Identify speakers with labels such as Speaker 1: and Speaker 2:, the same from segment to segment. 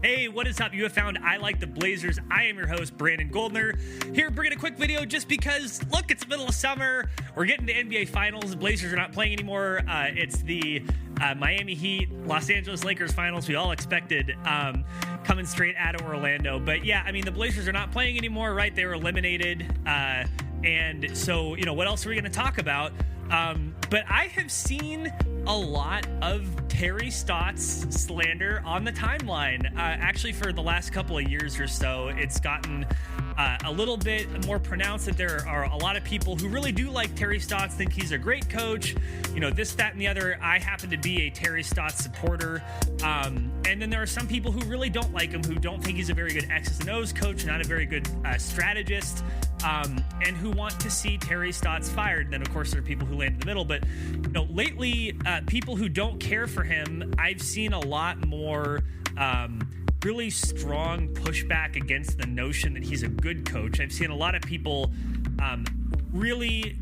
Speaker 1: Hey, what is up? You have found I Like the Blazers. I am your host, Brandon Goldner, here bringing a quick video just because, look, it's the middle of summer. We're getting to NBA Finals. The Blazers are not playing anymore. It's the Miami Heat, Los Angeles Lakers Finals we all expected coming straight out of Orlando. But yeah, I mean, the Blazers are not playing anymore, right? They were eliminated. And so, you know, what else are we going to talk about? But I have seen a lot of Terry Stotts slander on the timeline. Actually, for the last couple of years or so, it's gotten a little bit more pronounced that there are a lot of people who really do like Terry Stotts, think he's a great coach, you know, this, that, and the other. I happen to be a Terry Stotts supporter. And then there are some people who really don't like him, who don't think he's a very good X's and O's coach, not a very good strategist. And who want to see Terry Stotts fired. Then, of course, there are people who land in the middle. But, you know, lately, people who don't care for him, I've seen a lot more really strong pushback against the notion that he's a good coach. I've seen a lot of people really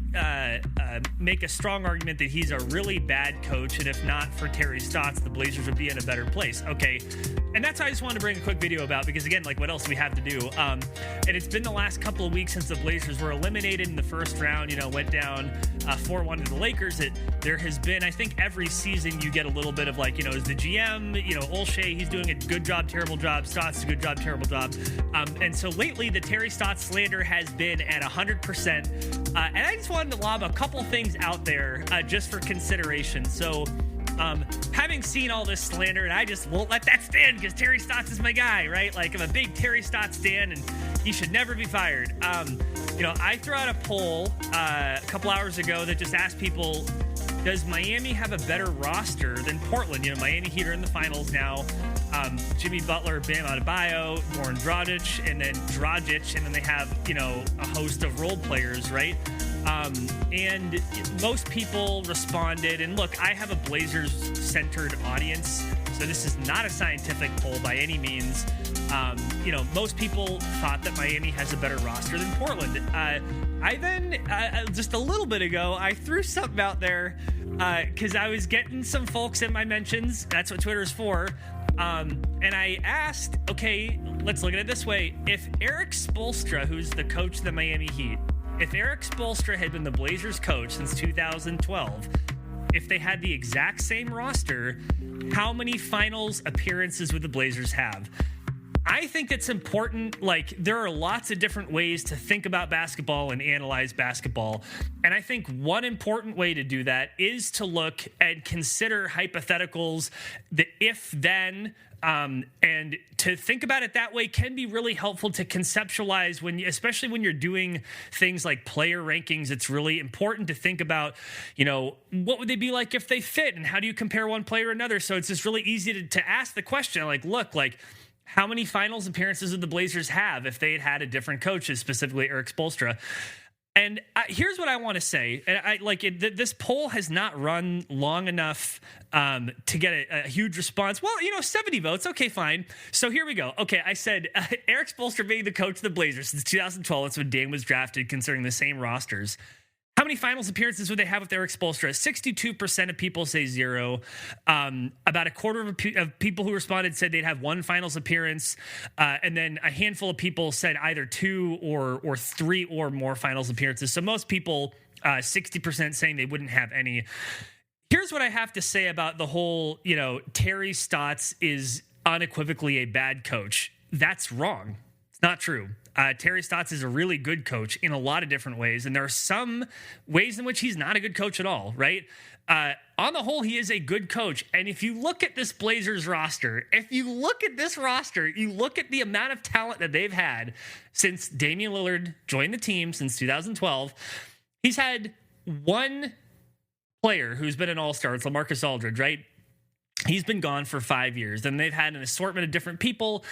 Speaker 1: make a strong argument that he's a really bad coach, and if not for Terry Stotts, the Blazers would be in a better place. Okay, and that's what I just wanted to bring a quick video about, because again, like, what else do we have to do? And it's been the last couple of weeks since the Blazers were eliminated in the first round, you know, went down 4-1 to the Lakers. There has been, I think every season you get a little bit of, like, you know, is the GM, you know, Olshey, he's doing a good job, terrible job, Stotts, a good job, terrible job. And so lately the Terry Stotts slander has been at 100%. And I just wanted to lob a couple things out there just for consideration. So having seen all this slander, and I just won't let that stand because Terry Stotts is my guy, right? Like, I'm a big Terry Stotts stan, and he should never be fired. You know, I threw out a poll a couple hours ago that just asked people, does Miami have a better roster than Portland? You know, Miami Heat are in the finals now. Jimmy Butler, Bam Adebayo, Goran Dragic, and then they have, you know, a host of role players, right? And most people responded, and look, I have a Blazers-centered audience, so this is not a scientific poll by any means. You know, most people thought that Miami has a better roster than Portland. I then, just a little bit ago, I threw something out there because I was getting some folks in my mentions. That's what Twitter's for. And I asked, okay, let's look at it this way. If Erik Spoelstra, who's the coach of the Miami Heat, if Erik Spoelstra had been the Blazers coach since 2012, if they had the exact same roster, how many finals appearances would the Blazers have? I think it's important. Like, there are lots of different ways to think about basketball and analyze basketball. And I think one important way to do that is to look and consider hypotheticals, the if-then, and to think about it that way can be really helpful to conceptualize especially when you're doing things like player rankings. It's really important to think about, you know, what would they be like if they fit, and how do you compare one player to another? So it's just really easy to ask the question, like, look, like, how many finals appearances would the Blazers have if they had a different coach, specifically Erik Spoelstra? And here's what I want to say. And this poll has not run long enough to get a huge response. Well, you know, 70 votes. Okay, fine. So here we go. Okay, I said Erik Spoelstra being the coach of the Blazers since 2012. That's when Dame was drafted, considering the same rosters. How many finals appearances would they have with Erik Spoelstra? 62% of people say 0. About a quarter of people who responded said they'd have 1 finals appearance. And then a handful of people said either 2 or 3 or more finals appearances. So most people, 60% saying they wouldn't have any. Here's what I have to say about the whole, you know, Terry Stotts is unequivocally a bad coach. That's wrong. It's not true. Terry Stotts is a really good coach in a lot of different ways, and there are some ways in which he's not a good coach at all, right? On the whole, he is a good coach, and if you look at this Blazers roster, you look at the amount of talent that they've had since Damian Lillard joined the team since 2012, he's had one player who's been an all-star. It's LaMarcus Aldridge, right? He's been gone for 5 years, and they've had an assortment of different people.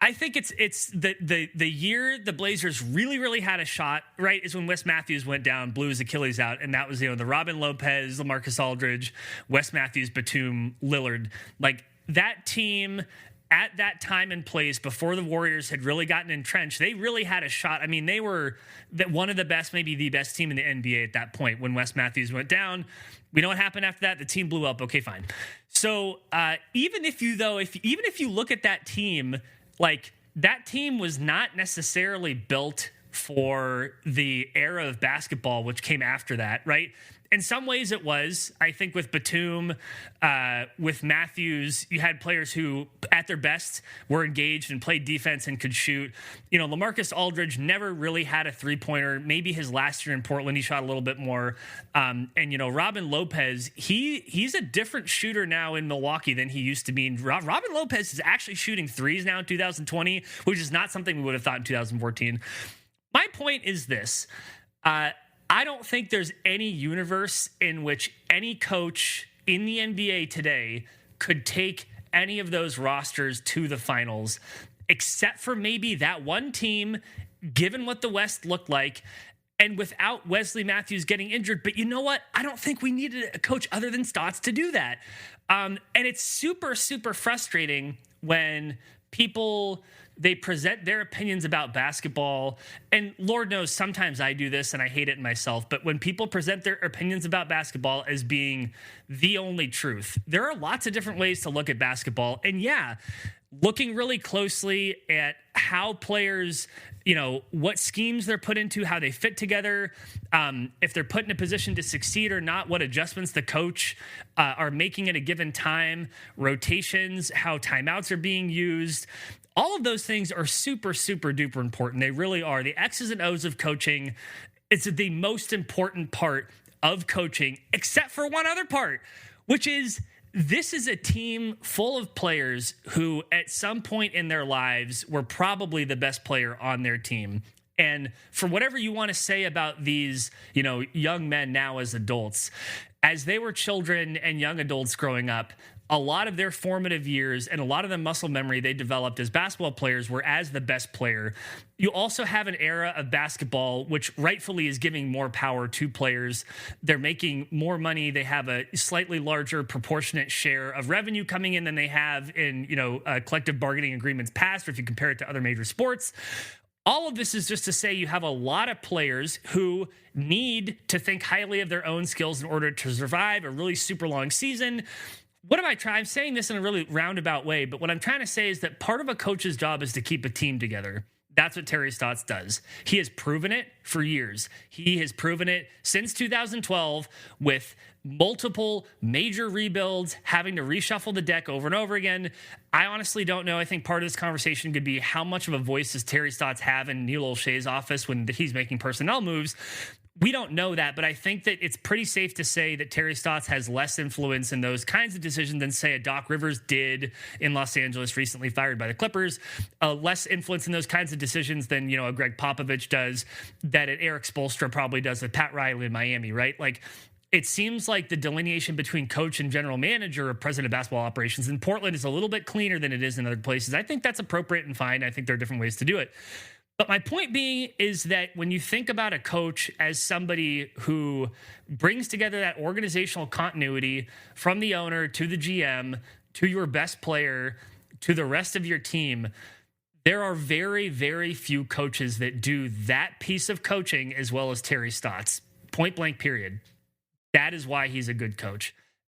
Speaker 1: I think it's the year the Blazers really had a shot, right, is when Wes Matthews went down, blew his Achilles out, and that was, you know, the Robin Lopez, LaMarcus Aldridge, Wes Matthews, Batum, Lillard. Like, that team at that time and place, before the Warriors had really gotten entrenched, they really had a shot. I mean, they were one of the best, maybe the best team in the NBA at that point when Wes Matthews went down. We know what happened after that. The team blew up. Okay, fine. So even if you look at that team, like, that team was not necessarily built for the era of basketball, which came after that, right? In some ways it was. I think with Batum, with Matthews, you had players who at their best were engaged and played defense and could shoot. You know, LaMarcus Aldridge never really had a three-pointer. Maybe his last year in Portland, he shot a little bit more. And, you know, Robin Lopez, he's a different shooter now in Milwaukee than he used to be. Robin Lopez is actually shooting threes now in 2020, which is not something we would have thought in 2014. My point is this. I don't think there's any universe in which any coach in the NBA today could take any of those rosters to the finals, except for maybe that one team, given what the West looked like, and without Wesley Matthews getting injured. But you know what? I don't think we needed a coach other than Stotts to do that. And it's super, super frustrating when people, they present their opinions about basketball, and Lord knows sometimes I do this and I hate it myself, but when people present their opinions about basketball as being the only truth, there are lots of different ways to look at basketball. And yeah, looking really closely at how players, you know, what schemes they're put into, how they fit together, if they're put in a position to succeed or not, what adjustments the coach are making at a given time, rotations, how timeouts are being used. All of those things are super, super duper important. They really are. The X's and O's of coaching, it's the most important part of coaching, except for one other part, which is this is a team full of players who at some point in their lives were probably the best player on their team. And for whatever you want to say about these, you know, young men now as adults, as they were children and young adults growing up, a lot of their formative years and a lot of the muscle memory they developed as basketball players were as the best player. You also have an era of basketball which rightfully is giving more power to players. They're making more money. They have a slightly larger proportionate share of revenue coming in than they have in, you know, collective bargaining agreements past, or if you compare it to other major sports. All of this is just to say you have a lot of players who need to think highly of their own skills in order to survive a really super long season. What am I trying? I'm saying this in a really roundabout way, but what I'm trying to say is that part of a coach's job is to keep a team together. That's what Terry Stotts does. He has proven it for years. He has proven it since 2012 with multiple major rebuilds, having to reshuffle the deck over and over again. I honestly don't know. I think part of this conversation could be how much of a voice does Terry Stotts have in Neil Olshey's office when he's making personnel moves. We don't know that, but I think that it's pretty safe to say that Terry Stotts has less influence in those kinds of decisions than, say, a Doc Rivers did in Los Angeles, recently fired by the Clippers. Less influence in those kinds of decisions than, you know, a Greg Popovich does, that an Eric Spoelstra probably does with Pat Riley in Miami, right? Like, it seems like the delineation between coach and general manager or president of basketball operations in Portland is a little bit cleaner than it is in other places. I think that's appropriate and fine. I think there are different ways to do it. But my point being is that when you think about a coach as somebody who brings together that organizational continuity from the owner to the GM to your best player to the rest of your team, there are very, very few coaches that do that piece of coaching as well as Terry Stotts. Point blank, period. That is why he's a good coach.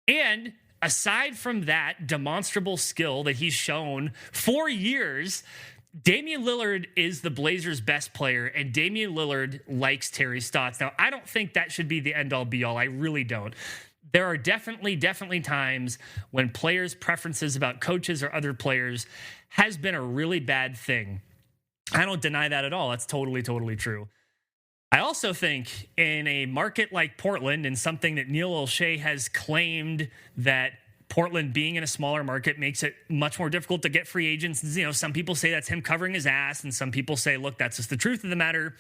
Speaker 1: And aside from that demonstrable skill that he's shown for years, Damian Lillard is the Blazers' best player, and Damian Lillard likes Terry Stotts. Now, I don't think that should be the end-all, be-all. I really don't. There are definitely times when players' preferences about coaches or other players has been a really bad thing. I don't deny that at all. That's totally true. I also think in a market like Portland, and something that Neil Olshey has claimed, that Portland being in a smaller market makes it much more difficult to get free agents. You know, some people say that's him covering his ass, and some people say, look, that's just the truth of the matter.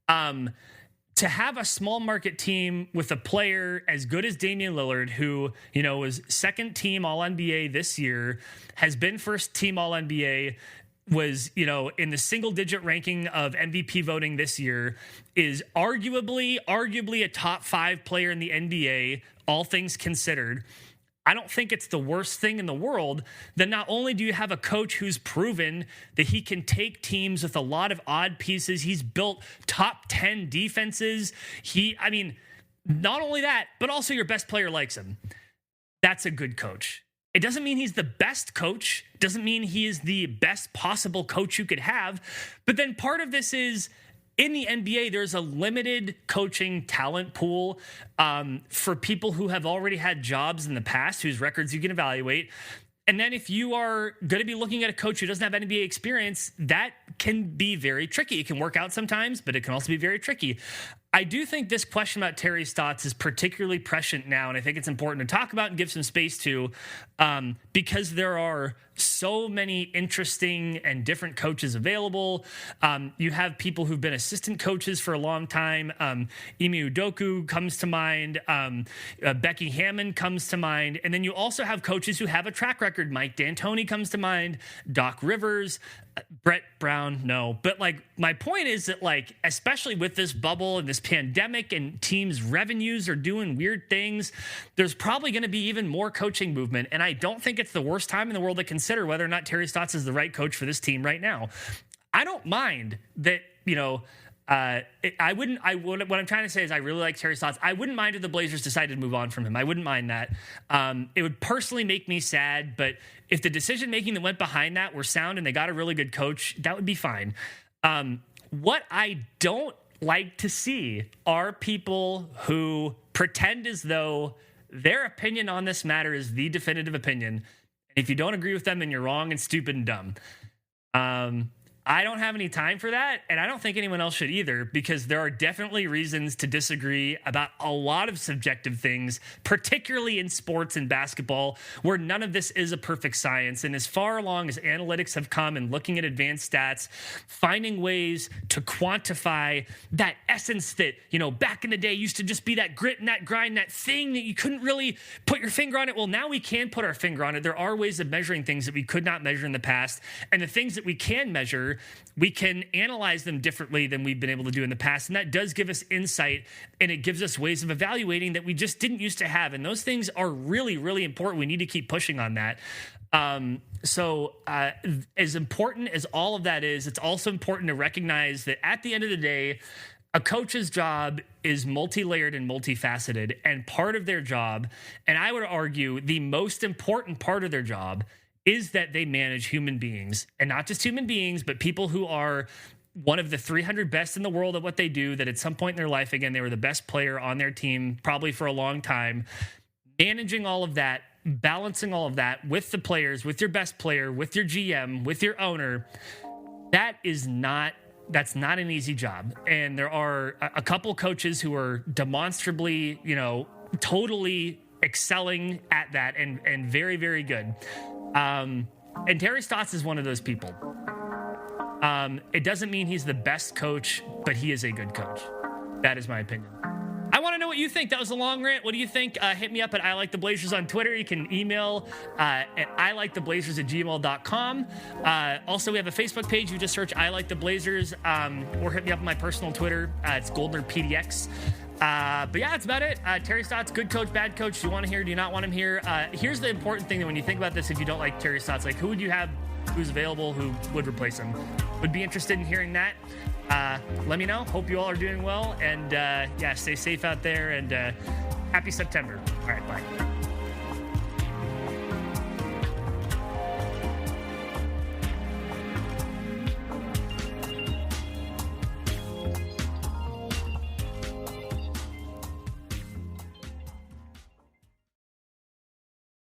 Speaker 1: To have a small market team with a player as good as Damian Lillard, who, you know, was second team All-NBA this year, has been first team All-NBA, was, you know, in the single digit ranking of MVP voting this year, is arguably a top 5 player in the NBA, all things considered. I don't think it's the worst thing in the world. Then not only do you have a coach who's proven that he can take teams with a lot of odd pieces, he's built top 10 defenses. Not only that, but also your best player likes him. That's a good coach. It doesn't mean he's the best coach. Doesn't mean he is the best possible coach you could have. But then part of this is, in the NBA, there's a limited coaching talent pool for people who have already had jobs in the past, whose records you can evaluate. And then if you are going to be looking at a coach who doesn't have NBA experience, that can be very tricky. It can work out sometimes, but it can also be very tricky. I do think this question about Terry Stotts is particularly prescient now, and I think it's important to talk about and give some space to, because there are so many interesting and different coaches available. You have people who've been assistant coaches for a long time. Ime Udoka comes to mind. Becky Hammond comes to mind. And then you also have coaches who have a track record. Mike D'Antoni comes to mind. Doc Rivers. Brett Brown, no. But like, my point is that, like, especially with this bubble and this pandemic and teams' revenues are doing weird things, there's probably going to be even more coaching movement. And I don't think it's the worst time in the world to consider whether or not Terry Stotts is the right coach for this team right now. I don't mind that, what I'm trying to say is I really like Terry Stotts. I wouldn't mind if the Blazers decided to move on from him. I wouldn't mind that. It would personally make me sad, but if the decision-making that went behind that were sound and they got a really good coach, that would be fine. What I don't like to see are people who pretend as though their opinion on this matter is the definitive opinion. And if you don't agree with them, then you're wrong and stupid and dumb. I don't have any time for that, and I don't think anyone else should either, because there are definitely reasons to disagree about a lot of subjective things, particularly in sports and basketball, where none of this is a perfect science. And as far along as analytics have come and looking at advanced stats, finding ways to quantify that essence that, back in the day used to just be that grit and that grind, that thing that you couldn't really put your finger on it. Well, now we can put our finger on it. There are ways of measuring things that we could not measure in the past. And the things that we can measure, we can analyze them differently than we've been able to do in the past. And that does give us insight, and it gives us ways of evaluating that we just didn't used to have. And those things are really, really important. We need to keep pushing on that. As important as all of that is, it's also important to recognize that at the end of the day, a coach's job is multi-layered and multifaceted. And part of their job, and I would argue the most important part of their job, is that they manage human beings, and not just human beings, but people who are one of the 300 best in the world at what they do, that at some point in their life, again, they were the best player on their team, probably for a long time. Managing all of that, balancing all of that with the players, with your best player, with your GM, with your owner, that's not an easy job. And there are a couple coaches who are demonstrably, totally excelling at that and very, very good. And Terry Stotts is one of those people. It doesn't mean he's the best coach, but he is a good coach. That is my opinion. I want to know what you think. That was a long rant. What do you think? Hit me up at ILiketheBlazers on Twitter. You can email at ILiketheBlazers@gmail.com. Also, we have a Facebook page. You just search ILiketheBlazers, or hit me up on my personal Twitter. It's GoldnerPDX. But yeah, that's about it. Terry Stotts, good coach, bad coach. Do you want him here? Do you not want him here? Here's the important thing that when you think about this, if you don't like Terry Stotts, like, who would you have who's available who would replace him? Would be interested in hearing that. Let me know. Hope you all are doing well. And stay safe out there, and happy September. All right, bye.